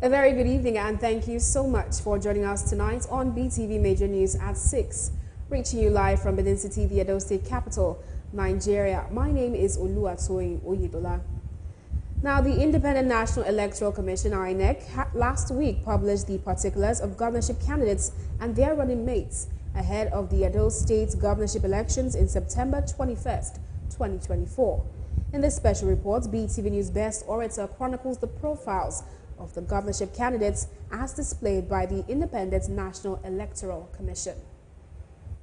A very good evening and thank you so much for joining us tonight on BeeTv Major News at 6. Reaching you live from Benin City, the Edo State capital, Nigeria. My name is Oluwatoyin Oyedola. Now, the Independent National Electoral Commission, INEC, last week published the particulars of governorship candidates and their running mates ahead of the Edo State governorship elections in September 21st, 2024. In this special report, BeeTv News Best Orator chronicles the profiles of the governorship candidates as displayed by the Independent National Electoral Commission.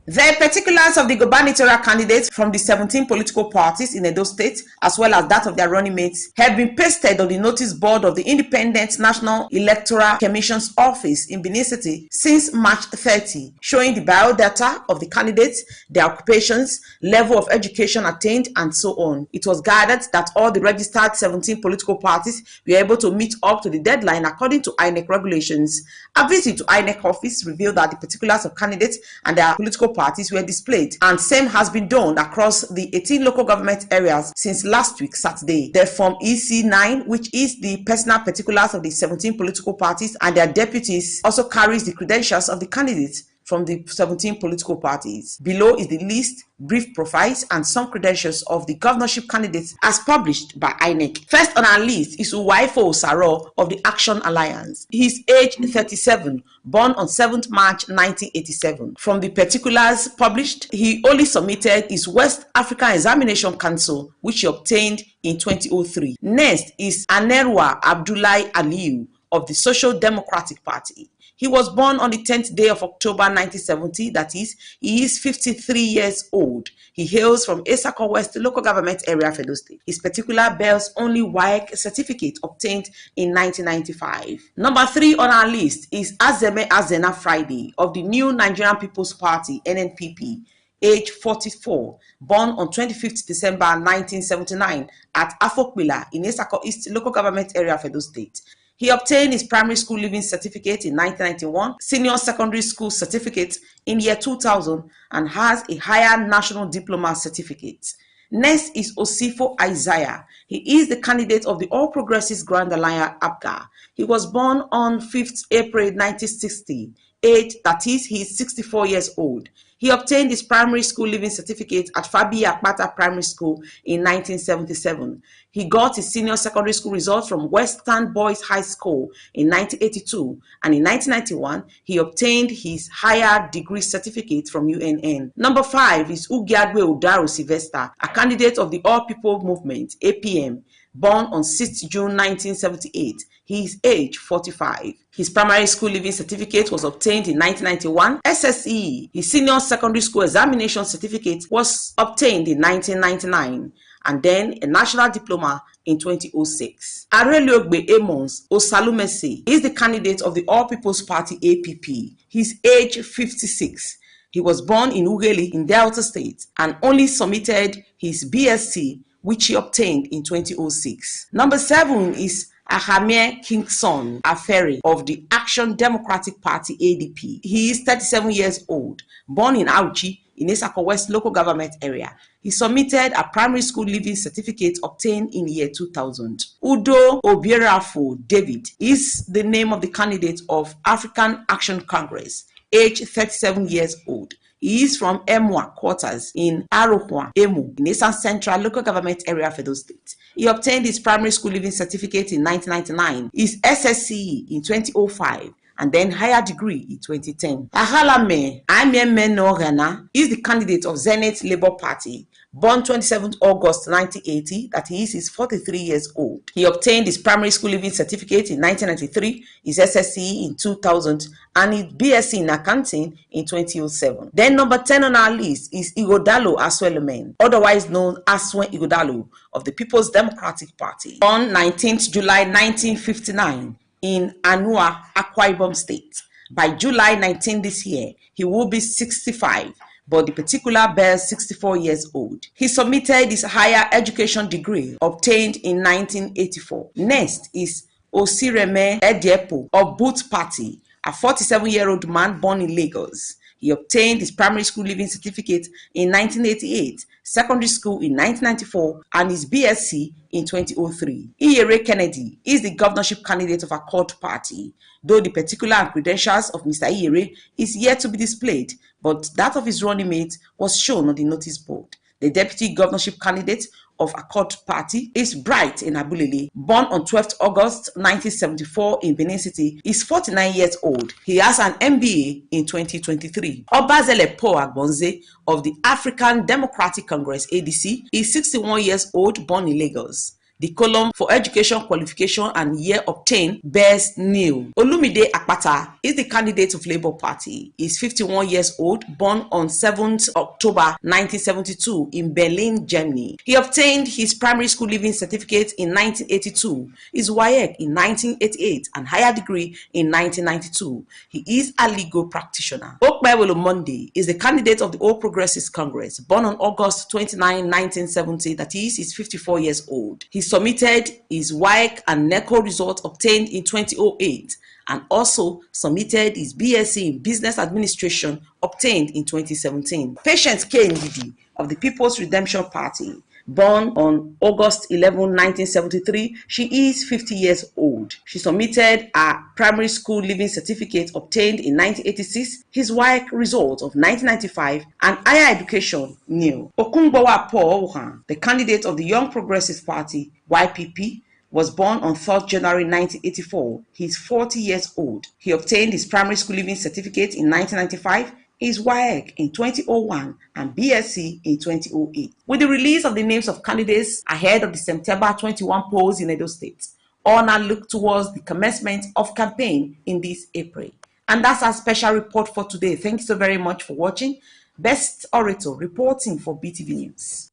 The particulars of the gubernatorial candidates from the 17 political parties in Edo State, as well as that of their running mates, have been pasted on the notice board of the Independent National Electoral Commission's office in Benin City since March 30, showing the biodata of the candidates, their occupations, level of education attained, and so on. It was gathered that all the registered 17 political parties were able to meet up to the deadline according to INEC regulations. A visit to INEC office revealed that the particulars of candidates and their political parties were displayed, and same has been done across the 18 local government areas since last week Saturday. The Form EC9, which is the personal particulars of the 17 political parties and their deputies, also carries the credentials of the candidates from the 17 political parties. Below is the list, brief profiles, and some credentials of the governorship candidates as published by INEC. First on our list is Uwaifo Saro of the Action Alliance. He is age 37, born on 7th March 1987. From the particulars published, he only submitted his West African Examination Council, which he obtained in 2003. Next is Anerwa Abdullahi Aliyu of the Social Democratic Party. He was born on the 10th day of October 1970, that is, he is 53 years old. He hails from Esako West local government area of Edo State. His particular bears only WAEC certificate obtained in 1995. Number 3 on our list is Azeme Azena Friday of the New Nigerian People's Party, NNPP. Age 44, born on 25th December 1979 at Afokbila in Esako East local government area of Edo State. He obtained his primary school leaving certificate in 1991, senior secondary school certificate in year 2000, and has a higher national diploma certificate. Next is Osifo Isaiah. He is the candidate of the All Progressives Grand Alliance APGA. He was born on 5th April 1960. Age, that is, he is 64 years old. He obtained his primary school leaving certificate at Fabi Akpata Primary School in 1977. He got his senior secondary school results from Western Boys High School in 1982, and in 1991, he obtained his higher degree certificate from UNN. Number 5 is Ugiadwe Udaro Sylvester, a candidate of the All People Movement, APM, born on 6th June 1978. He is age 45. His primary school leaving certificate was obtained in 1991. SSE, his senior secondary school examination certificate, was obtained in 1999, and then a national diploma in 2006. Areliogbe Amons Osalumese is the candidate of the All People's Party APP. His age 56. He was born in Ugeli in Delta State and only submitted his BSc, which he obtained in 2006. Number 7 is Ahamie Kingson Aferi of the Action Democratic Party ADP. He is 37 years old, born in Auchi in Esako West local government area. He submitted a primary school leaving certificate obtained in year 2000. Udo Obierafo David is the name of the candidate of African Action Congress, age 37 years old. He is from Emwa quarters in Arohwa, Emu, in Eastern Central local government area of Edo State. He obtained his primary school leaving certificate in 1999, his SSCE in 2005, and then higher degree in 2010. Ahalame Amiemeno is the candidate of Zenith Labour Party, born 27th August 1980, that he is 43 years old. He obtained his primary school leaving certificate in 1993, his SSCE in 2000, and his BSc in accounting in 2007. Then number 10 on our list is Igodalo Aswelemen, otherwise known as Aswen Igodalo of the People's Democratic Party, born 19th July 1959 in Anua, Akwa Ibom State. By July 19 this year, he will be 65. But the particular bears 64 years old. He submitted his higher education degree obtained in 1984. Next is Osireme Ediepo of Boot Party, a 47-year-old man born in Lagos. He obtained his primary school leaving certificate in 1988, secondary school in 1994, and his BSc in 2003. Iyere Kennedy is the governorship candidate of Accord Party, though the particular and credentials of Mr. Iyere is yet to be displayed, but that of his running mate was shown on the notice board. The deputy governorship candidate of Accord Party is Bright in Abulele, born on 12th August 1974 in Benin City, is 49 years old. He has an MBA in 2023. Obazele Po Agbonze of the African Democratic Congress ADC is 61 years old, born in Lagos. The column for education qualification and year obtained bears nil. Olumide Akpata is the candidate of Labour Party. He is 51 years old, born on 7th October 1972 in Berlin, Germany. He obtained his primary school leaving certificate in 1982, his WAEC in 1988, and higher degree in 1992. He is a legal practitioner. Okpebolo Monday is the candidate of the All Progressives Congress, born on August 29, 1970, that is 54 years old. He submitted his WAEC and NECO results obtained in 2008 and also submitted his BSc in Business Administration obtained in 2017. Patience K. Ndidi of the People's Redemption Party, born on August 11, 1973, she is 50 years old. She submitted a primary school leaving certificate obtained in 1986, his WAEC result of 1995, and higher education nil. Okungbowa Paul, the candidate of the Young Progressive Party, YPP, was born on 3rd January 1984. He is 40 years old. He obtained his primary school leaving certificate in 1995, his WAEC in 2001 and BSc in 2008. With the release of the names of candidates ahead of the September 21 polls in Edo State, all now look towards the commencement of campaign in this April. And that's our special report for today. Thank you so very much for watching. Best Orator reporting for BeeTv News.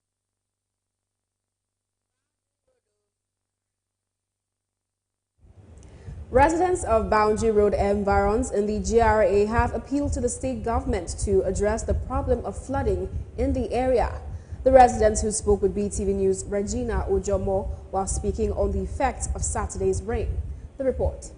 Residents of Boundary Road environs in the GRA have appealed to the state government to address the problem of flooding in the area. The residents who spoke with BeeTv News' Regina Ojomo while speaking on the effects of Saturday's rain. The report.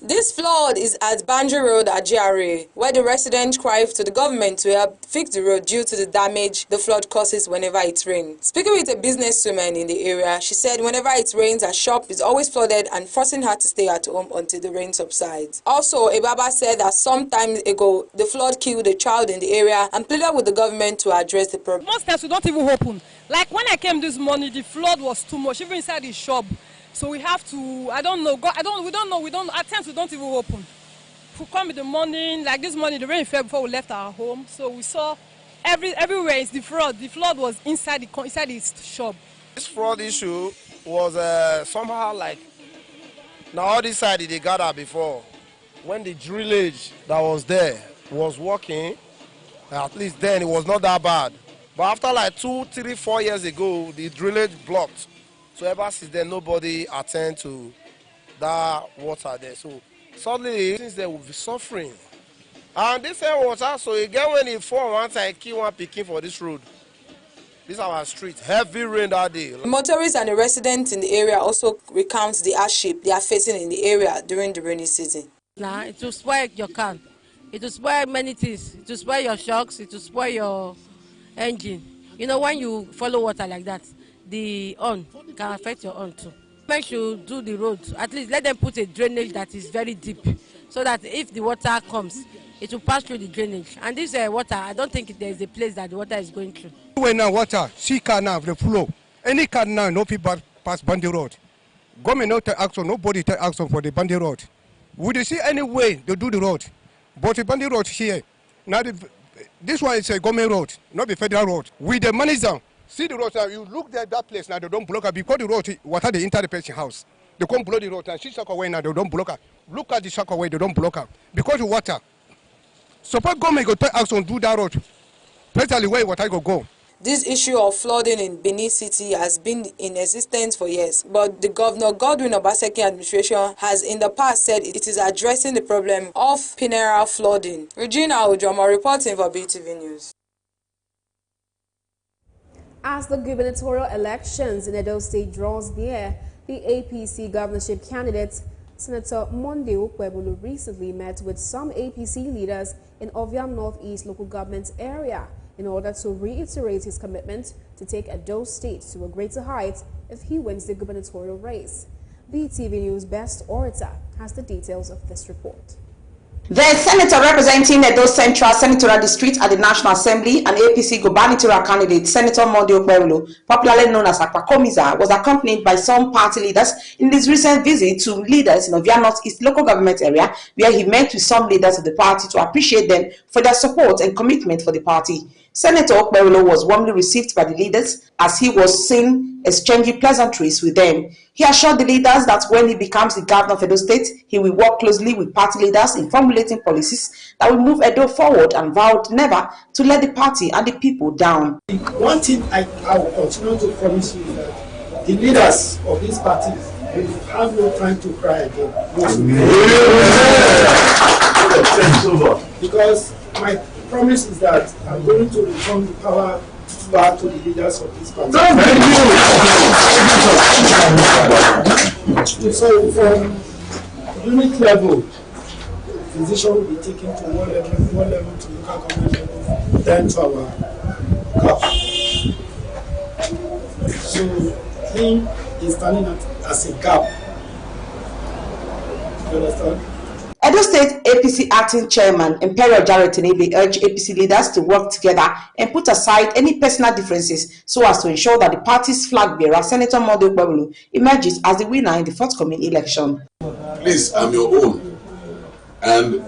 This flood is at Boundary Road at GRA, where the residents cry to the government to help fix the road due to the damage the flood causes whenever it rains. Speaking with a businesswoman in the area, she said whenever it rains, her shop is always flooded and forcing her to stay at home until the rain subsides. Also, Ebaba said that some time ago, the flood killed a child in the area and pleaded with the government to address the problem. Most times we don't even open. Like when I came this morning, the flood was too much, even inside the shop. So we have to, I don't know, at times we don't even open. If we come in the morning, like this morning, the rain fell before we left our home. So we saw everywhere is the flood. The flood was inside the shop. This flood issue was somehow like, now all this side they gathered before. When the drillage that was there was working, at least then it was not that bad. But after like 2, 3, 4 years ago, the drillage blocked. So ever since then, nobody attend to that water there. So suddenly, since they will be suffering. And this water, so again when it fall once I kill one picking for this road. This is our street. Heavy rain that day. The motorists and the residents in the area also recount the hardship they are facing in the area during the rainy season. Now, it will spoil your car. It will spoil many things. It will spoil your shocks. It will spoil your engine. You know, when you follow water like that, the on can affect your on too. Make sure do the road. At least let them put a drainage that is very deep, so that if the water comes, it will pass through the drainage. And this water, I don't think there is a place that the water is going through. When now water, see car now the flow. Any car now, no people pass Bandy Road. Government not take action, nobody take action for the Bandy Road. Would you see any way to do the road? But the Bandy Road here, now this one is a government road, not the federal road. With the money down. See the road, you look at that place now, they don't block her because the road, water the enter the person's house. They can't block the road and she shock away now, they don't block her. Look at the shock away, they don't block her. Because the water. Suppose government go take action, do that road. Especially where water go. This issue of flooding in Benin City has been in existence for years, but the Governor Godwin Obaseki administration has in the past said it is addressing the problem of pineal flooding. Regina Ojomo reporting for BeeTv News. As the gubernatorial elections in Edo State draws near, the APC governorship candidate Senator Monday Okwebulu recently met with some APC leaders in Oviam Northeast local government area in order to reiterate his commitment to take Edo State to a greater height if he wins the gubernatorial race. BeeTv News Best Orator has the details of this report. The senator representing Edo Central Senatorial District at the National Assembly and APC gubernatorial candidate Senator Monday Okwebulu, popularly known as Akpakomiza, was accompanied by some party leaders in his recent visit to leaders in Ovia Northeast local government area, where he met with some leaders of the party to appreciate them for their support and commitment for the party. Senator Okwebulu was warmly received by the leaders as he was seen exchanging pleasantries with them. He assured the leaders that when he becomes the governor of Edo State, he will work closely with party leaders in formulating policies that will move Edo forward, and vowed never to let the party and the people down. One thing I will continue to promise you is that the leaders of these parties will have no time to cry again. Because my promise is that I'm going to return the power back to the leaders of this party. So from unit level, the decision will be taken to one level to local government level, then to our CAP. So him is standing as a gap. You understand? Edo State APC Acting Chairman Imperial Jared Tenebe urged APC leaders to work together and put aside any personal differences so as to ensure that the party's flag bearer, Senator Monday Okwebulu, emerges as the winner in the forthcoming election. Please, I'm your own. And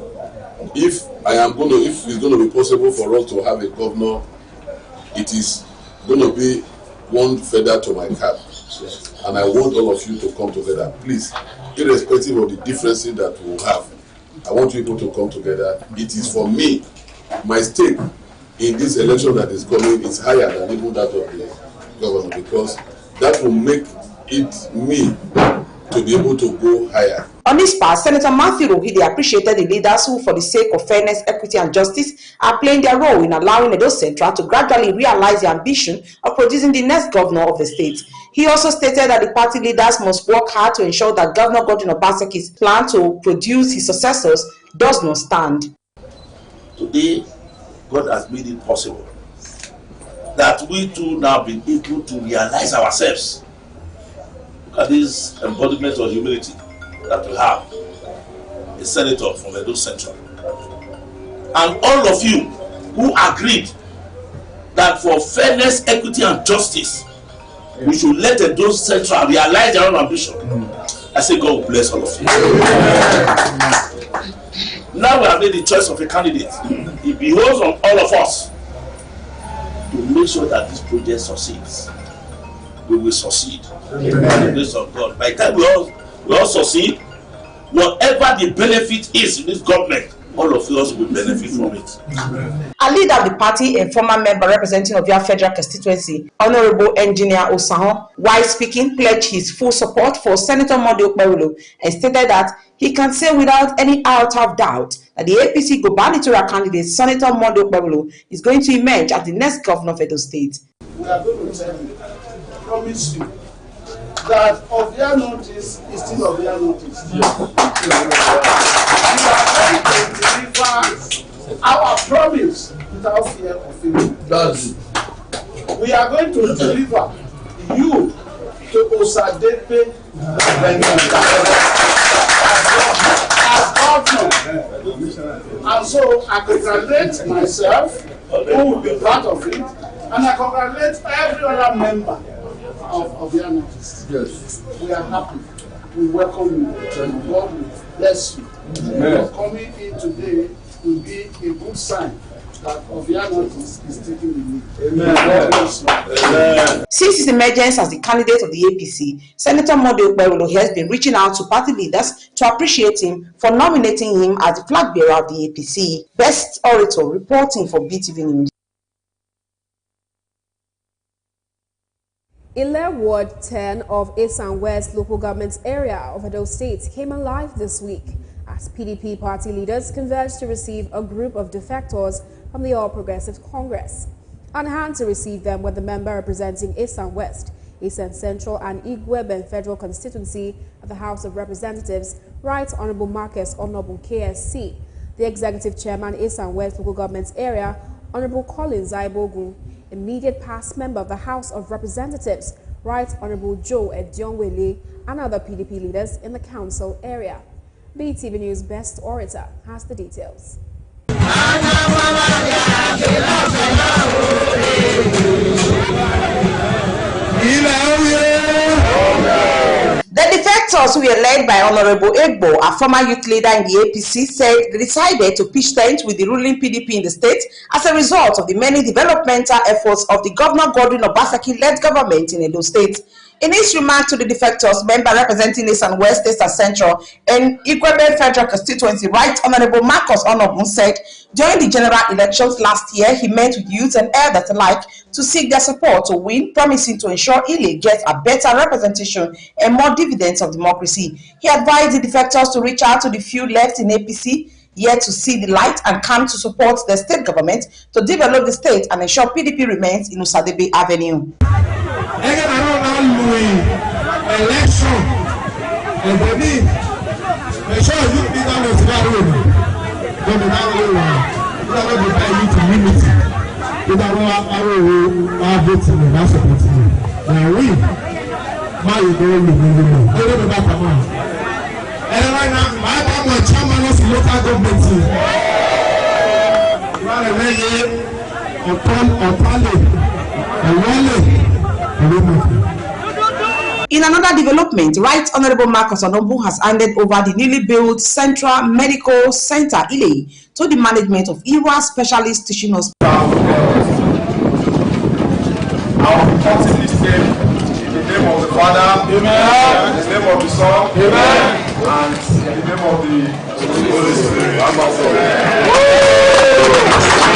if it's going to be possible for us to have a governor, it is going to be one feather to my cap. And I want all of you to come together. Please, irrespective of the differences that we will have, I want people to come together. It is for me, my stake in this election that is coming is higher than even that of the government, because that will make it me to be able to go higher. On this part, Senator Matthew Rohide appreciated the leaders who, for the sake of fairness, equity and justice, are playing their role in allowing Edo Central to gradually realize the ambition of producing the next governor of the state. He also stated that the party leaders must work hard to ensure that Governor Godwin Obaseki's plan to produce his successors does not stand. Today, God has made it possible that we too now be able to realize ourselves. Look at this embodiment of humility that we have, a senator from Edo Central. And all of you who agreed that for fairness, equity and justice, we should let Edo Central realize their own ambition. I say God will bless all of you. Now we have made the choice of a candidate. It behoves on all of us to make sure that this project succeeds. We will succeed. By the grace of God. By the time we all succeed, whatever the benefit is in this government, all of us will benefit from it. A leader of the party and former member representing Ovia Federal Constituency, Honorable Engineer Osahon, while speaking, pledged his full support for Senator Monday Okwebulu and stated that he can say without any iota of doubt that the APC gubernatorial candidate, Senator Monday Okwebulu, is going to emerge as the next governor of Edo State. We are going to tell you, promise you, that Ovia Notice is still Ovia Notice. We are going to deliver our promise without fear of failure. We are going to deliver you to Osadepe as governor. And so I congratulate myself, who will be part of it, and I congratulate every other member of the Notice. Yes. We are happy. We welcome you. And God will bless you. Your coming in today will be a good sign that Ovia Notice is taking the lead. Amen. Since his emergence as the candidate of the APC, Senator Monday Okwebulu has been reaching out to party leaders to appreciate him for nominating him as the flag bearer of the APC. Best Orator reporting for BeeTv News. Ile Ward 10 of Esan West local government area of Edo State came alive this week as PDP party leaders converged to receive a group of defectors from the All Progressive Congress. On hand to receive them were the member representing Esan West, Esan Central and Igweben Federal Constituency of the House of Representatives, Right Honorable Marcus Honorable KSC. The Executive Chairman, East and West Local Government Area, Honorable Colin Zaibogun, immediate past member of the House of Representatives, Right Honorable Joe Edionwele, and other PDP leaders in the council area. BeeTv News Best Orator has the details. The defectors, who were led by Honorable Egbo, a former youth leader in the APC, said they decided to pitch tent with the ruling PDP in the state as a result of the many developmental efforts of the Governor Godwin Obaseki-led government in Edo State. In his remark to the defectors, member representing East and West, East and Central, and Igwebe Federal Constituency, Right Honorable Marcus Onobun said during the general elections last year, he met with youth and elders alike to seek their support to win, promising to ensure Ile gets a better representation and more dividends of democracy. He advised the defectors to reach out to the few left in APC yet to see the light and come to support the state government to develop the state and ensure PDP remains in Usadebe Avenue. Election In another development, Right Honorable Marcus Onobun has handed over the newly built Central Medical Center Ile to the management of Iwa Specialist Teaching Hospital. Our reporting this name in the name of the Father, Amen. In the name of the Son, Amen. And in the name of the Holy Spirit.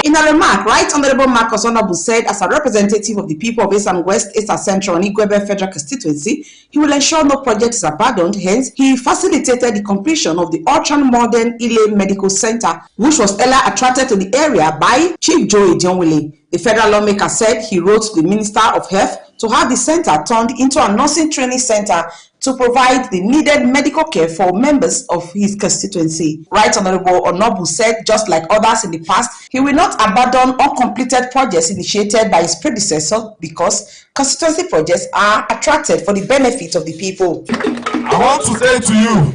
In a remark, Right Honorable Marcus Onobun said, as a representative of the people of East and West, East and Central, and Igwebe Federal Constituency, he will ensure no project is abandoned. Hence, he facilitated the completion of the ultra-modern Ile Medical Center, which was earlier attracted to the area by Chief Joe Edionwele. The federal lawmaker said he wrote to the Minister of Health to have the center turned into a nursing training center to provide the needed medical care for members of his constituency. Right Honorable Onobun said, just like others in the past, he will not abandon uncompleted projects initiated by his predecessor because constituency projects are attracted for the benefit of the people. I want to say to you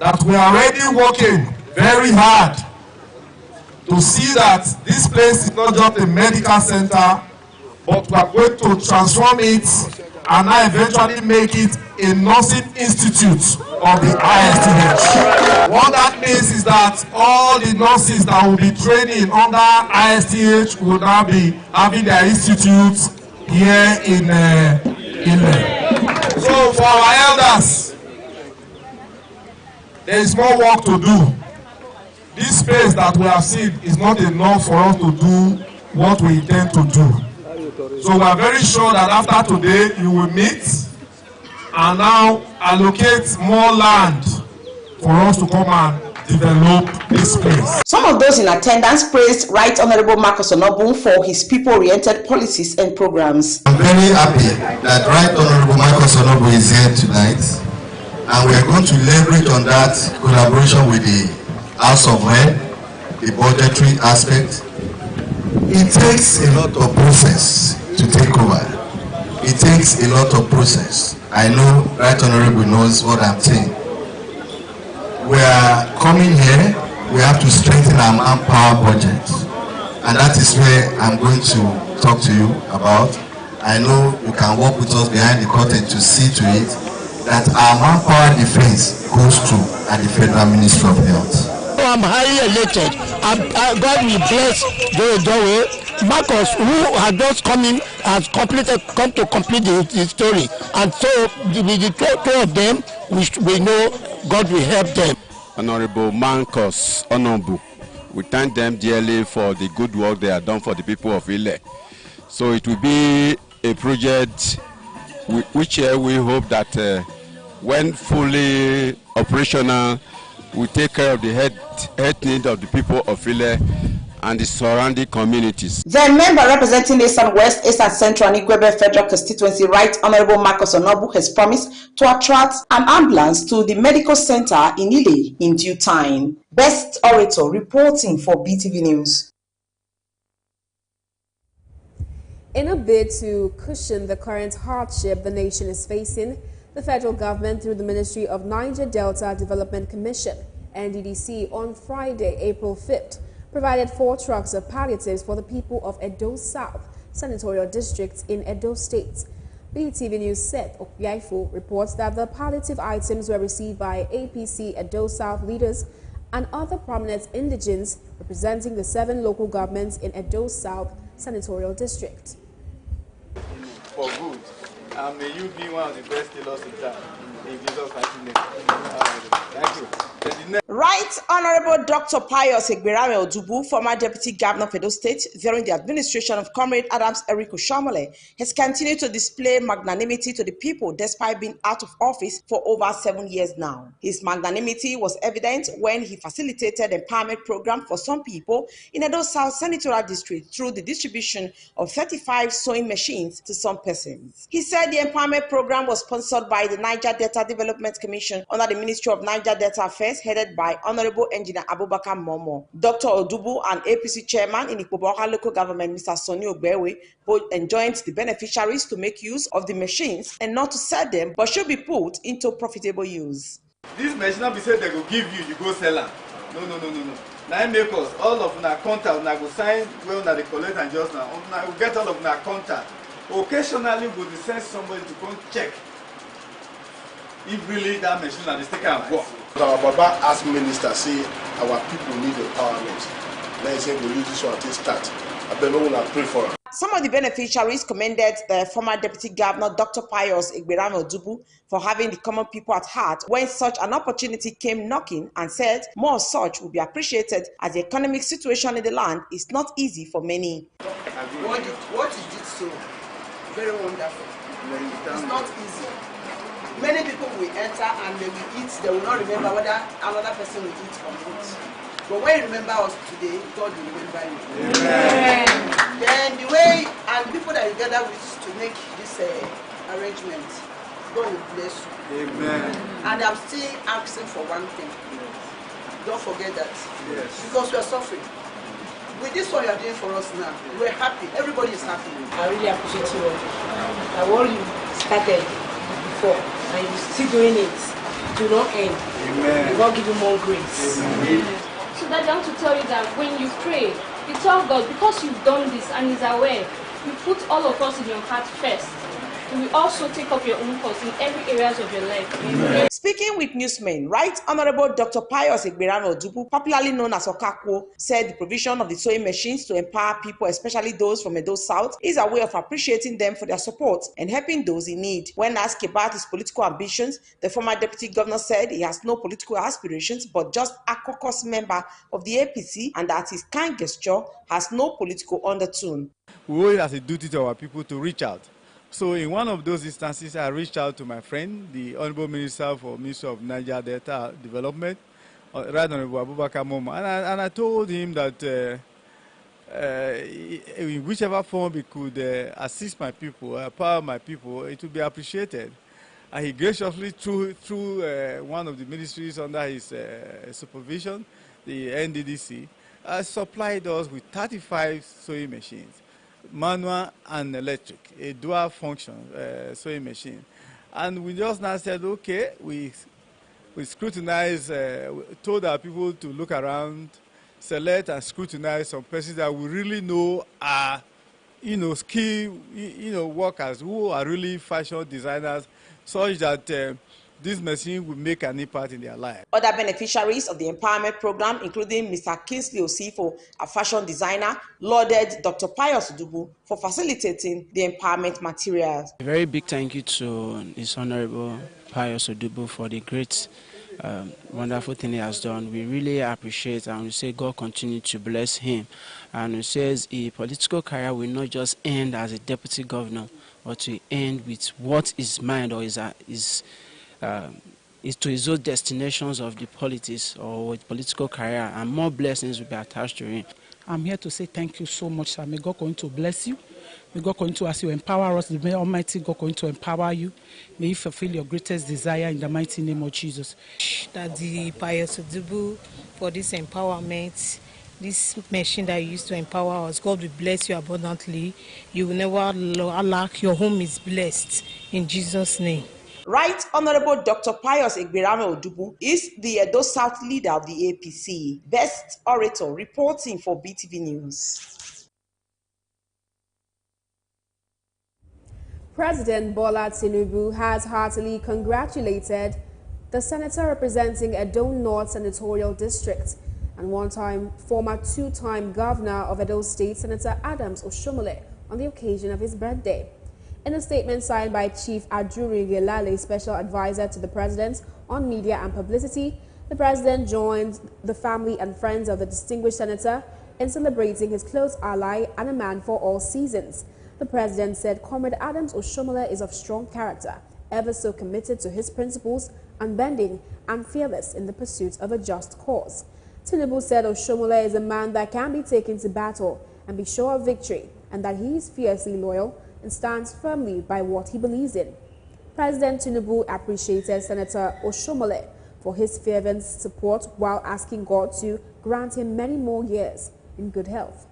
that we are already working very hard to see that this place is not just a medical center, but we are going to transform it and now eventually make it a nursing institute of the ISTH. What that means is that all the nurses that will be training under ISTH will now be having their institutes here in So for our elders, there is more work to do. This space that we have seen is not enough for us to do what we intend to do. So we are very sure that after today you will meet and now allocate more land for us to come and develop this place. Some of those in attendance praised Right Honorable Marcus Onobun for his people-oriented policies and programs. I'm very happy that Right Honorable Marcus Onobun is here tonight, and we are going to leverage on that collaboration with the House of Rep, the budgetary aspect. It takes a lot of process to take over. It takes a lot of process. I know Right Honorable knows what I'm saying. We are coming here, we have to strengthen our manpower budget. And that is where I'm going to talk to you about. I know you can work with us behind the curtain to see to it that our manpower defense goes to at the Federal Ministry of Health. I'm highly elated. God will bless Joe Edionwele, Marcus, who has just come to complete the story. And so the two of them, we know God will help them. Honorable Marcus Onobun, we thank them dearly for the good work they have done for the people of Ile. So it will be a project which we hope that when fully operational, we take care of the health need of the people of Ile and the surrounding communities. The member representing Eastern West, Eastern Central, and Igwebe Federal Constituency, Right Honorable Marcus Onobu, has promised to attract an ambulance to the medical center in Ile in due time. Best Orator reporting for BeeTv News. In a bid to cushion the current hardship the nation is facing, the federal government, through the Ministry of Niger Delta Development Commission, NDDC, on Friday, April 5th, provided 4 trucks of palliatives for the people of Edo South Senatorial District in Edo State. BeeTv News Seth Okyaifo reports that the palliative items were received by APC Edo South leaders and other prominent indigents representing the 7 local governments in Edo South Senatorial District. For good, and may you be one of the best tailors in town. In Jesus' mighty name. Thank you. Right Honorable Dr. Pius Egberame Odubu, former Deputy Governor of Edo State during the administration of Comrade Adams Eric Oshamole, has continued to display magnanimity to the people despite being out of office for over 7 years now. His magnanimity was evident when he facilitated empowerment program for some people in Edo South Senatorial District through the distribution of 35 sewing machines to some persons. He said the empowerment program was sponsored by the Niger Delta Development Commission under the Ministry of Niger Delta Affairs, headed by Honorable Engineer Abubakar Momo. Dr. Odubu and APC Chairman in Ikpoboka Local Government, Mr. Sonny Ogbewe, both enjoined the beneficiaries to make use of the machines and not to sell them, but should be put into profitable use. This machine not be said they go give you, you go sell them. No. Now make us all of our contact, now go sign well now they collect and just now. We get all of our contact. Occasionally we will send somebody to come check if really that machine and they take and work. Our Baba as minister say our people need empowerment. Then he say we use this one to start. I bet no one will pray for them. Some of the beneficiaries commended the former Deputy Governor Dr. Pius Egberame Odubu for having the common people at heart when such an opportunity came knocking, and said more such would be appreciated as the economic situation in the land is not easy for many. What you did so very wonderful. It's not easy. Many people will enter and they will eat, they will not remember whether another person will eat or not. But when you remember us today, God will remember you. Amen. Then the way and people that you gather with to make this arrangement, God will bless you. Amen. And I'm still asking for one thing. Don't forget that. Yes. Because we are suffering. With this one you are doing for us now, we're happy. Everybody is happy. I really appreciate you. I want you started before, and you're still doing it. Do not end. Amen. God give you more grace. Amen. So that I want to tell you that when you pray, you tell God, because you've done this and He's aware, you put all of us in your heart first. You will also take up your own cause in every areas of your life. Amen. Speaking with newsmen, Right Honorable Dr. Pius Egberame Odubu, popularly known as Okakwo, said the provision of the sewing machines to empower people, especially those from Edo South, is a way of appreciating them for their support and helping those in need. When asked about his political ambitions, the former deputy governor said he has no political aspirations, but just a caucus member of the APC, and that his kind gesture has no political undertone. We always have a duty to our people to reach out. So in one of those instances, I reached out to my friend, the Honorable Minister for Ministry of Niger Delta Development, Right Honorable Abubakar Momo, and I told him that in whichever form he could assist my people, empower my people, it would be appreciated. And he graciously, through one of the ministries under his supervision, the NDDC, supplied us with 35 sewing machines, manual and electric, a dual function sewing machine. And we just now said, okay, we scrutinize, told our people to look around, select and scrutinize some persons that we really know are, skilled, workers who are really fashion designers, such that this machine will make an impact in their life. Other beneficiaries of the empowerment program, including Mr. Kingsley Osifo, a fashion designer, lauded Dr. Pius Odubu for facilitating the empowerment materials. A very big thank you to His Honorable Pius Odubu for the great, wonderful thing he has done. We really appreciate, and we say God continue to bless him. And he says a political career will not just end as a deputy governor, but to end with what is mind or is to his own destinations of the politics or political career, and more blessings will be attached to him. I'm here to say thank you so much, sir. May God going to bless you. May God going to, as you empower us, may Almighty God going to empower you. May you fulfill your greatest desire in the mighty name of Jesus. That the Pius Odubu for this empowerment, this machine that you used to empower us, God will bless you abundantly. You will never lack. Your home is blessed in Jesus' name. Right Honorable Dr. Pius Egberame Odubu is the Edo South leader of the APC. Best orator reporting for BeeTv News. President Bola Tinubu has heartily congratulated the senator representing Edo North Senatorial District and former two-time governor of Edo State, Senator Adams Oshomole, on the occasion of his birthday. In a statement signed by Chief Ajuri Gelale, Special Advisor to the President on Media and Publicity, the President joined the family and friends of the distinguished senator in celebrating his close ally and a man for all seasons. The President said Comrade Adams Oshomole is of strong character, ever so committed to his principles, unbending and fearless in the pursuit of a just cause. Tinubu said Oshomole is a man that can be taken to battle and be sure of victory, and that he is fiercely loyal and stands firmly by what he believes in. President Tinubu appreciated Senator Oshomole for his fervent support while asking God to grant him many more years in good health.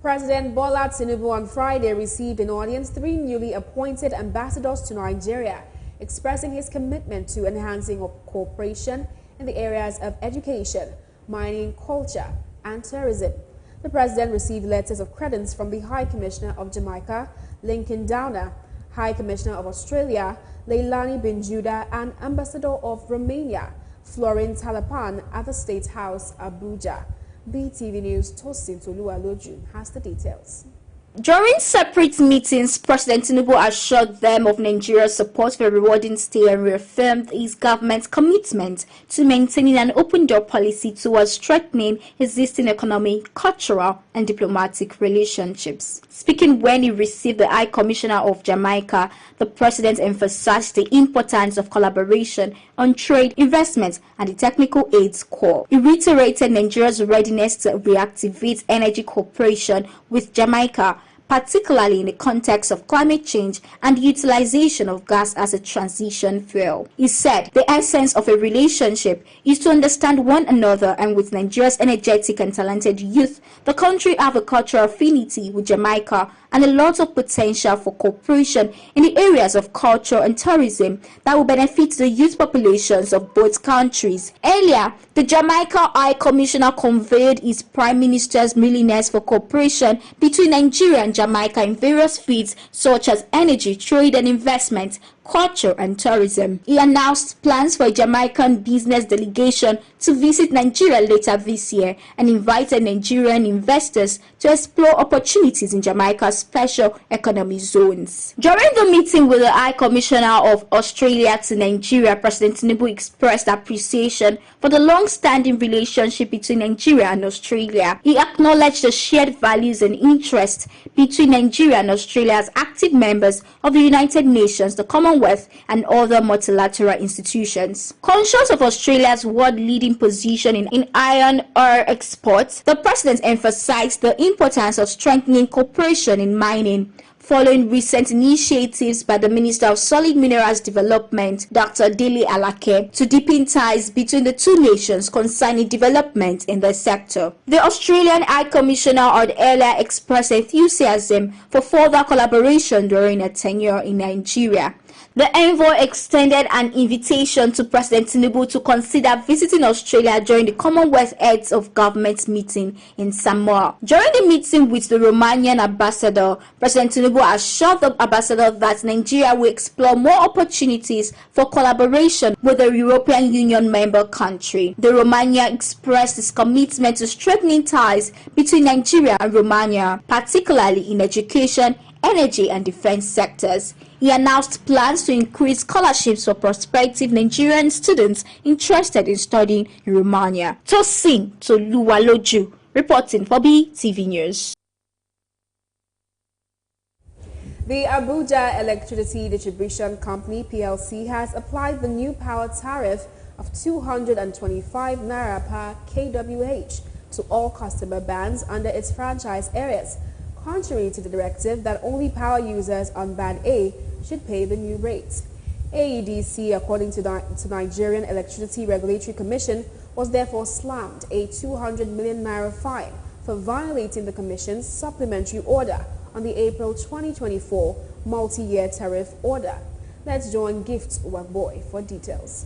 President Bola Tinubu on Friday received in audience 3 newly appointed ambassadors to Nigeria, expressing his commitment to enhancing cooperation in the areas of education, mining, culture, and tourism. The President received letters of credence from the High Commissioner of Jamaica, Lincoln Downer, High Commissioner of Australia, Leilani Benjuda, and Ambassador of Romania, Florin Talapan, at the State House, Abuja. BeeTv News' Tosin Toluwaloju has the details. During separate meetings, President Tinubu assured them of Nigeria's support for a rewarding stay and reaffirmed his government's commitment to maintaining an open-door policy towards strengthening existing economic, cultural, and diplomatic relationships. Speaking when he received the High Commissioner of Jamaica, the President emphasized the importance of collaboration on trade, investment, and the technical aids corps. He reiterated Nigeria's readiness to reactivate energy cooperation with Jamaica, particularly in the context of climate change and the utilization of gas as a transition fuel. He said the essence of a relationship is to understand one another, and with Nigeria's energetic and talented youth, the country have a cultural affinity with Jamaica and a lot of potential for cooperation in the areas of culture and tourism that will benefit the youth populations of both countries. Earlier, the Jamaica High Commissioner conveyed his Prime Minister's willingness for cooperation between Nigeria and Jamaica in various fields such as energy, trade and investment, culture and tourism. He announced plans for a Jamaican business delegation to visit Nigeria later this year and invited Nigerian investors to explore opportunities in Jamaica's special economic zones. During the meeting with the High Commissioner of Australia to Nigeria, President Tinubu expressed appreciation for the long-standing relationship between Nigeria and Australia. He acknowledged the shared values and interests between Nigeria and Australia as active members of the United Nations, the Commonwealth, and other multilateral institutions. Conscious of Australia's world-leading position in iron ore exports, the President emphasized the importance of strengthening cooperation in mining, following recent initiatives by the Minister of Solid Minerals Development, Dr. Dele Alake, to deepen ties between the two nations concerning development in the sector. The Australian High Commissioner had earlier expressed enthusiasm for further collaboration during a tenure in Nigeria. The envoy extended an invitation to President Tinubu to consider visiting Australia during the Commonwealth Heads of Government meeting in Samoa. During the meeting with the Romanian ambassador, President Tinubu assured the ambassador that Nigeria will explore more opportunities for collaboration with the European Union member country. The Romania expressed its commitment to strengthening ties between Nigeria and Romania, particularly in education, energy and defense sectors. He announced plans to increase scholarships for prospective Nigerian students interested in studying in Romania. Tosin Toluwaloju, reporting for BeeTv News. The Abuja Electricity Distribution Company (PLC) has applied the new power tariff of 225 naira per kWh to all customer bands under its franchise areas, contrary to the directive that only power users on Band A should pay the new rates. AEDC, according to Nigerian Electricity Regulatory Commission, was therefore slammed a 200 million naira fine for violating the Commission's supplementary order on the April 2024 multi-year tariff order. Let's join Gifts Uwagboy for details.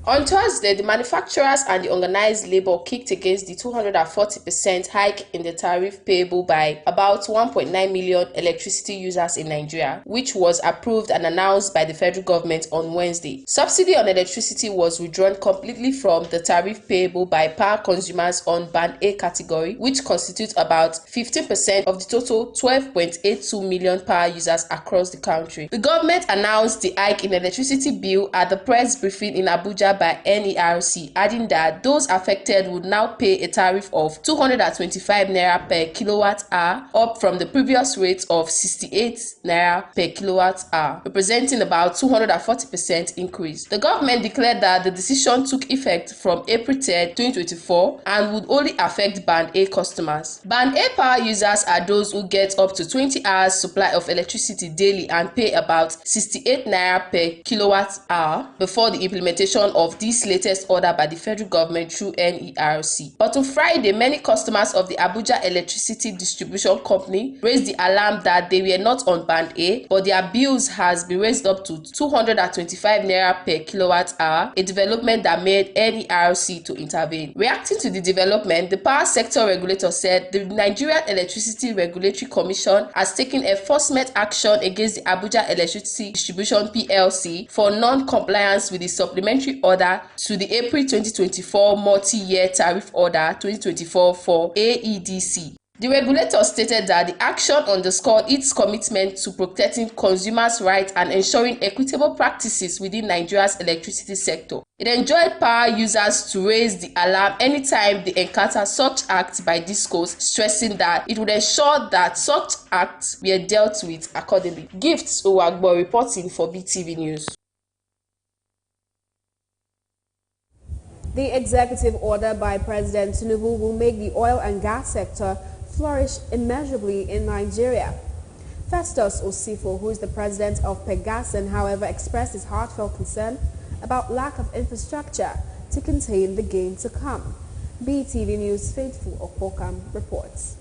On Thursday, the manufacturers and the organized labor kicked against the 240% hike in the tariff payable by about 1.9 million electricity users in Nigeria, which was approved and announced by the federal government on Wednesday. Subsidy on electricity was withdrawn completely from the tariff payable by power consumers on Band A category, which constitutes about 15% of the total 12.82 million power users across the country. The government announced the hike in electricity bill at the press briefing in Abuja by NERC, adding that those affected would now pay a tariff of 225 naira per kilowatt hour, up from the previous rate of 68 naira per kilowatt hour, representing about 240% increase. The government declared that the decision took effect from April 3, 2024 and would only affect Band A customers. Band A power users are those who get up to 20 hours supply of electricity daily and pay about 68 naira per kilowatt hour before the implementation of this latest order by the federal government through NERC. But on Friday, many customers of the Abuja Electricity Distribution Company raised the alarm that they were not on Band A, but their bills has been raised up to 225 naira per kilowatt hour, a development that made NERC to intervene. Reacting to the development, the power sector regulator said the Nigerian Electricity Regulatory Commission has taken enforcement action against the Abuja Electricity Distribution PLC for non-compliance with the supplementary order to the April 2024 multi-year tariff order 2024 for AEDC. The regulator stated that the action underscored its commitment to protecting consumers' rights and ensuring equitable practices within Nigeria's electricity sector. It enjoined power users to raise the alarm anytime they encounter such acts by discos, stressing that it would ensure that such acts were dealt with accordingly. Gifts Uwagbo reporting for BeeTv News. The executive order by President Tinubu will make the oil and gas sector flourish immeasurably in Nigeria. Festus Osifo, who is the president of Pegasen, however, expressed his heartfelt concern about lack of infrastructure to contain the gain to come. BeeTv News' Faithful Okpokam reports.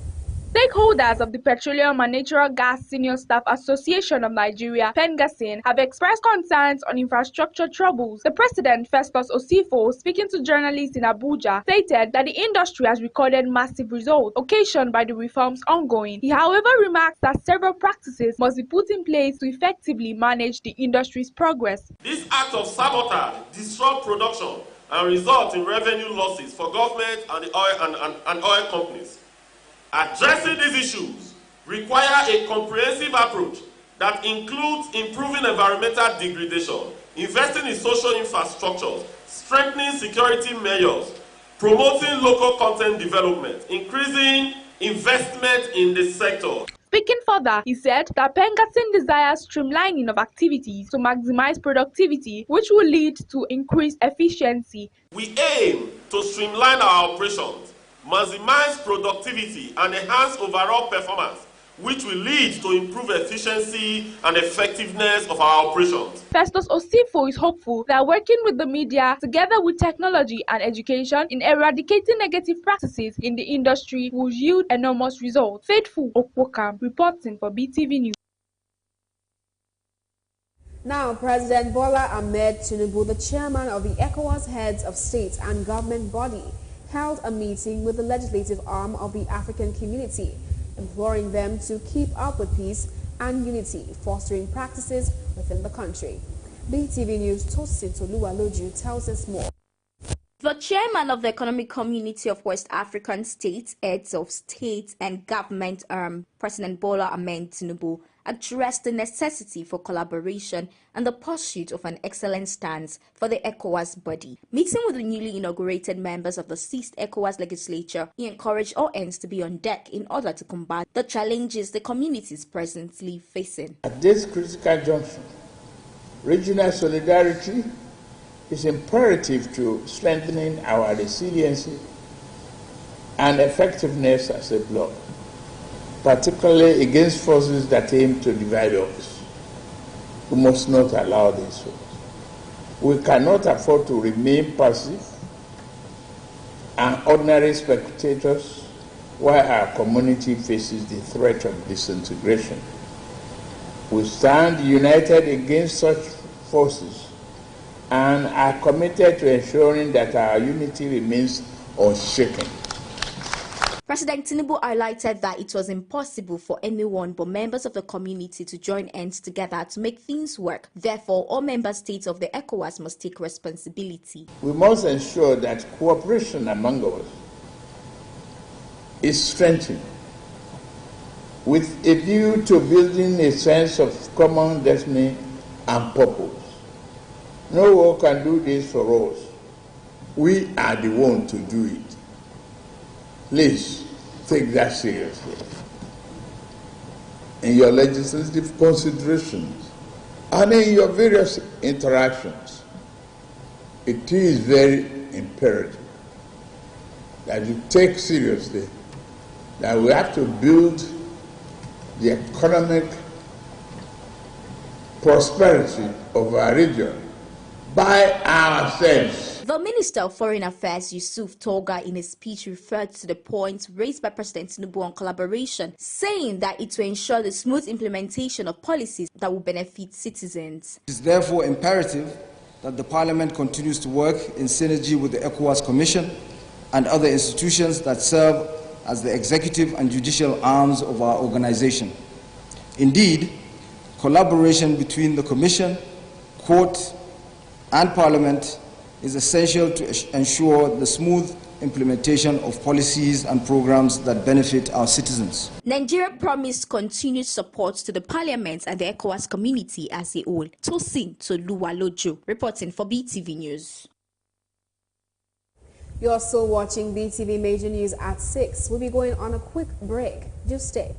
Stakeholders of the Petroleum and Natural Gas Senior Staff Association of Nigeria, PENGASIN, have expressed concerns on infrastructure troubles. The president, Festus Osifo, speaking to journalists in Abuja, stated that the industry has recorded massive results occasioned by the reforms ongoing. He, however, remarked that several practices must be put in place to effectively manage the industry's progress. This act of sabotage disrupt production and result in revenue losses for government and the oil companies. Addressing these issues require a comprehensive approach that includes improving environmental degradation, investing in social infrastructures, strengthening security measures, promoting local content development, increasing investment in the sector. Speaking further, he said that PENGASIN desires streamlining of activities to maximize productivity, which will lead to increased efficiency. We aim to streamline our operations, maximize productivity and enhance overall performance, which will lead to improved efficiency and effectiveness of our operations. Festus Osifo is hopeful that working with the media together with technology and education in eradicating negative practices in the industry will yield enormous results. Faithful Okpokam reporting for BeeTv News. Now, President Bola Ahmed Tinubu, the chairman of the ECOWAS Heads of State and Government Body, held a meeting with the legislative arm of the African community, imploring them to keep up with peace and unity, fostering practices within the country. BeeTv News' Tosin Toluwaloju tells us more. The chairman of the Economic Community of West African States, Heads of State and Government, President Bola Ahmed Tinubu, addressed the necessity for collaboration and the pursuit of an excellent stance for the ECOWAS body. Meeting with the newly inaugurated members of the 6th ECOWAS legislature, he encouraged all ends to be on deck in order to combat the challenges the community is presently facing. At this critical junction, regional solidarity is imperative to strengthening our resiliency and effectiveness as a bloc, particularly against forces that aim to divide us. We must not allow this. We cannot afford to remain passive and ordinary spectators while our community faces the threat of disintegration. We stand united against such forces and are committed to ensuring that our unity remains unshaken. President Tinubu highlighted that it was impossible for anyone but members of the community to join hands together to make things work. Therefore, all member states of the ECOWAS must take responsibility. We must ensure that cooperation among us is strengthened with a view to building a sense of common destiny and purpose. No one can do this for us. We are the ones to do it. Please take that seriously. In your legislative considerations and in your various interactions, it is very imperative that you take seriously that we have to build the economic prosperity of our region by ourselves. The Minister of Foreign Affairs, Yusuf Toga, in a speech referred to the points raised by President Tinubu on collaboration, saying that it will ensure the smooth implementation of policies that will benefit citizens. It is therefore imperative that the Parliament continues to work in synergy with the ECOWAS Commission and other institutions that serve as the executive and judicial arms of our organization. Indeed, collaboration between the Commission, Court, and Parliament is essential to ensure the smooth implementation of policies and programs that benefit our citizens. Nigeria promised continued support to the Parliament and the ECOWAS community as a whole. Tosin Toluwalojo, reporting for BeeTv News. You're still watching BeeTv Major News at 6. We'll be going on a quick break. Just stay.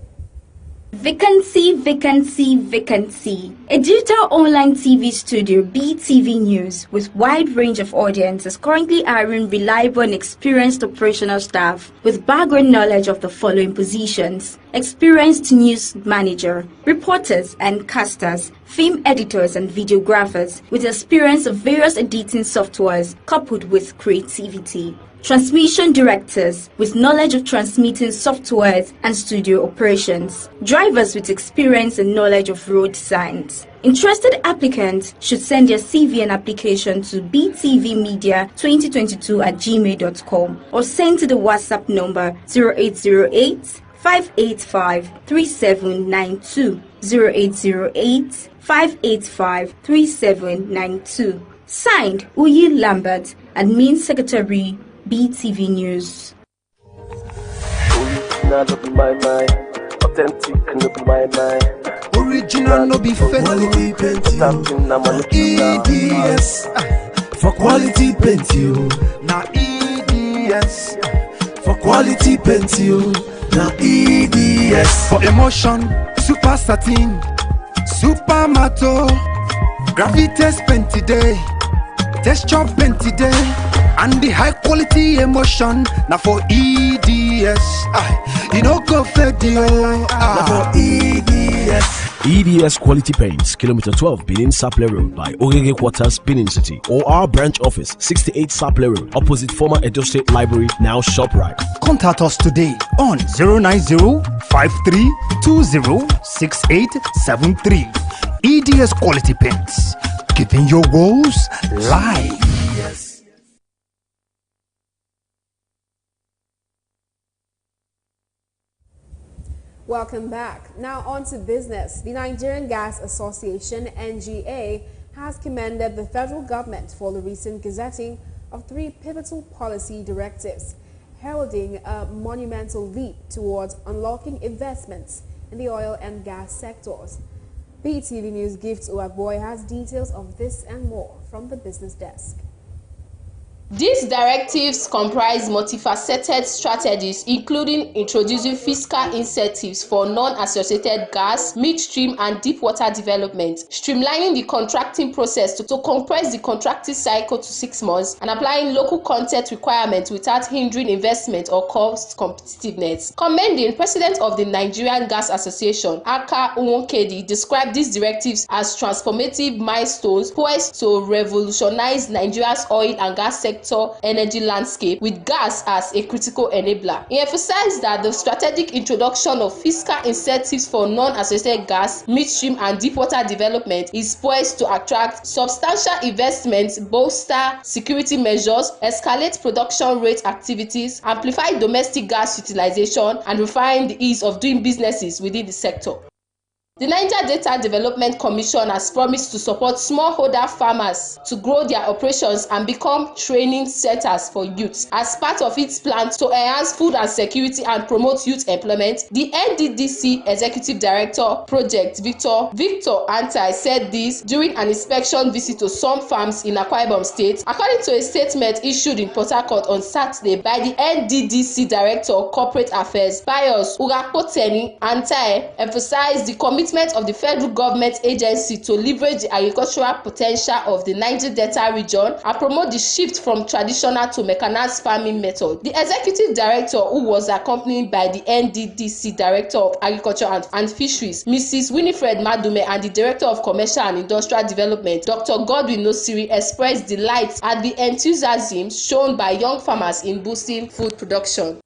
Vacancy, vacancy, vacancy. A digital online TV studio, BeeTv News, with wide range of audience, is currently hiring reliable and experienced operational staff with background knowledge of the following positions: experienced news manager, reporters and casters, film editors and videographers with experience of various editing softwares coupled with creativity. Transmission directors with knowledge of transmitting softwares and studio operations. Drivers with experience and knowledge of road signs. Interested applicants should send their CV and application to beetvmedia2022@gmail.com or send to the WhatsApp number 0808 585 3792 0808 585 3792. Signed, Uyi Lambert, Admin Secretary, BeeTv News. Original no be my mind, authentic no be my mind. Original no be fake. Quality painting. EDS for quality painting. Now EDS for quality painting. Now EDS for emotion. Super satin, super matte, gravitas paint today, texture paint today. And the high quality emotion now for EDS. You know go fake deal. For EDS. EDS Quality Paints, Kilometer 12, Benin Sapele Road by Ogege Quarters, Benin City. Or our branch office, 68 Sapele Road, opposite former Edo State Library, now ShopRite. Contact us today on 090-5320-6873. EDS Quality Paints, giving your goals life. Welcome back. Now on to business. The Nigerian Gas Association, NGA, has commended the federal government for the recent gazetting of 3 pivotal policy directives, heralding a monumental leap towards unlocking investments in the oil and gas sectors. BeeTv News Gifts Uwagboy has details of this and more from the business desk. These directives comprise multifaceted strategies, including introducing fiscal incentives for non-associated gas, midstream and deep water development, streamlining the contracting process to compress the contracting cycle to 6 months, and applying local content requirements without hindering investment or cost competitiveness. Commending, President of the Nigerian Gas Association, Aka Nwonkedi, described these directives as transformative milestones poised to revolutionize Nigeria's oil and gas sector energy landscape, with gas as a critical enabler. He emphasized that the strategic introduction of fiscal incentives for non-associated gas, midstream and deep water development is poised to attract substantial investments, bolster security measures, escalate production rate activities, amplify domestic gas utilization, and refine the ease of doing businesses within the sector. The Niger Data Development Commission has promised to support smallholder farmers to grow their operations and become training centers for youth. As part of its plan to enhance food and security and promote youth employment, the NDDC Executive Director Project Victor Antai said this during an inspection visit to some farms in Akwa Ibom State. According to a statement issued in Port Harcourt on Saturday by the NDDC Director of Corporate Affairs, Pius Ugakpoteni, Antai emphasized the commitment of the federal government agency to leverage the agricultural potential of the Niger Delta region and promote the shift from traditional to mechanized farming method. The executive director, who was accompanied by the NDDC Director of Agriculture and Fisheries, Mrs. Winifred Madume, and the Director of Commercial and Industrial Development, Dr. Godwin Nosiri, expressed delight at the enthusiasm shown by young farmers in boosting food production.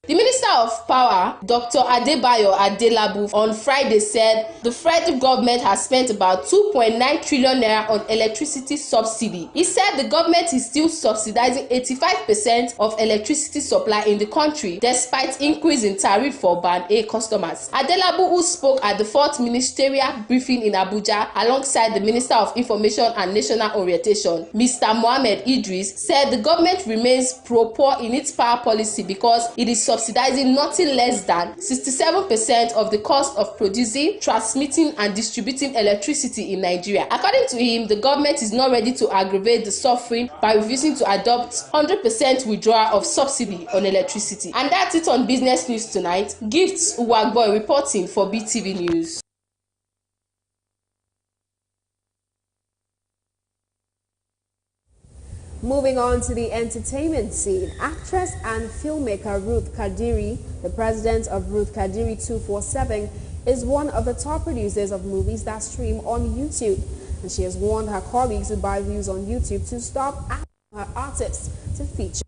The Minister of Power, Dr. Adebayo Adelabu, on Friday said the federal government has spent about 2.9 trillion naira on electricity subsidy. He said the government is still subsidizing 85% of electricity supply in the country, despite increase in tariff for Band A customers. Adelabu, who spoke at the 4th ministerial briefing in Abuja alongside the Minister of Information and National Orientation, Mr. Mohammed Idris, said the government remains pro-poor in its power policy because it is subsidizing nothing less than 67% of the cost of producing, transmitting and distributing electricity in Nigeria. According to him, the government is not ready to aggravate the suffering by refusing to adopt 100% withdrawal of subsidy on electricity. And that's it on Business News Tonight. Gifts Uwagboy reporting for BeeTv News. Moving on to the entertainment scene, actress and filmmaker Ruth Kadiri, the president of Ruth Kadiri 247, is one of the top producers of movies that stream on YouTube. And she has warned her colleagues who buy views on YouTube to stop asking her artists to feature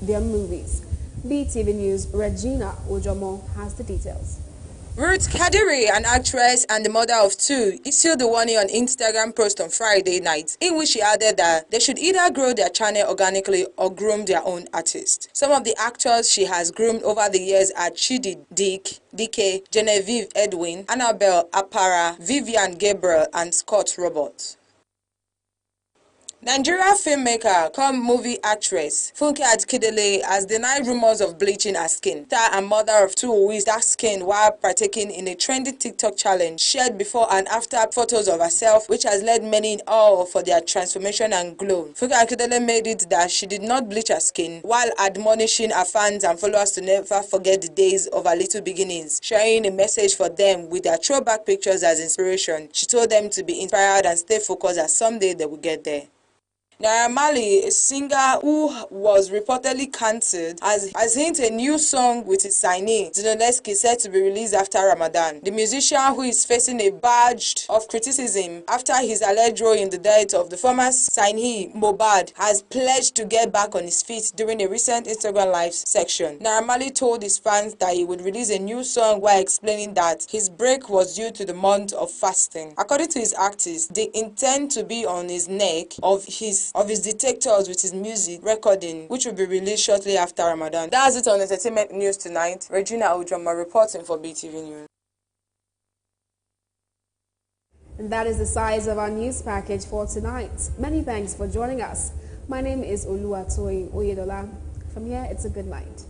their movies. BeeTv News' Regina Ojomo has the details. Ruth Kadiri, an actress and the mother of two, issued the warning on Instagram post on Friday night, in which she added that they should either grow their channel organically or groom their own artists. Some of the actors she has groomed over the years are Chidi Dike, Genevieve Edwin, Annabelle Apara, Vivian Gabriel, and Scott Roberts. Nigeria filmmaker come movie actress Funke Akindele has denied rumors of bleaching her skin. Star and mother of two who is dark skinned while partaking in a trending TikTok challenge shared before and after photos of herself, which has led many in awe for their transformation and glow. Funke Akindele made it that she did not bleach her skin, while admonishing her fans and followers to never forget the days of her little beginnings, sharing a message for them with their throwback pictures as inspiration. She told them to be inspired and stay focused, as someday they will get there. Naira Marley, a singer who was reportedly cancelled, has hinted a new song with his signee, Zinoleski, set to be released after Ramadan. The musician, who is facing a barrage of criticism after his alleged role in the death of the former signee Mohbad, has pledged to get back on his feet during a recent Instagram Live section. Naira Marley told his fans that he would release a new song while explaining that his break was due to the month of fasting. According to his artist, they intend to be on his neck of his detectors with his music recording, which will be released shortly after Ramadan. That's it on Entertainment News Tonight. Regina Ujoma reporting for BeeTv News. And that is the size of our news package for tonight. Many thanks for joining us. My name is Oluwatoyin Oyedola. From here, it's a good night.